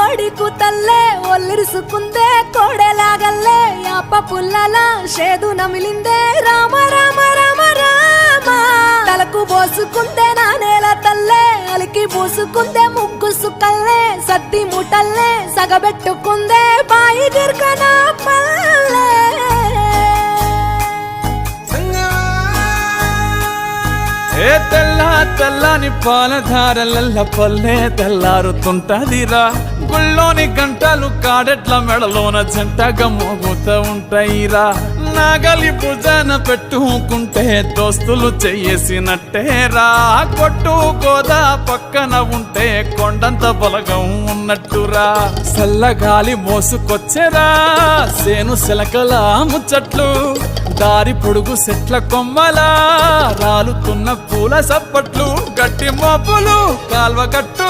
కోడి కూతల్లే ఒల్లిరుసుకుందే కోడెలాగల్లే యాప పుల్లల షేదు నమిలిందే రామ రామ రామ రామ తలకు పోసుకుందే నా నేల తల్లే అలికి పూసుకుందే ముగ్గు సుక్కల్లే సత్తి ముటల్లే సగబెట్టుకుందే బాయి గిర్కన పల్లె ఏ తెల్ల తెల్లని పాలధారలల్ల పల్లె తెల్లారుతుంటదిరా గుళ్ళోని గంటలు కాడెట్ల మెడలోన జంటగా మోగుతూ ఉంటాయిరా నాగలి భుజాన పెట్టుకుంటే దోస్తులు చెయ్యేసినట్టేరా కొట్టు గోదా పక్కన ఉంటే కొండంత బలగం ఉన్నట్టురా చల్లగాలి మోసుకొచ్చెరా సేను శిలకల ముచ్చట్లు దారి పొడుగు చెట్ల కొమ్మలా రాలుతున్న పూల సప్పట్లు గట్టి మోపులు కాల్వ కట్టులు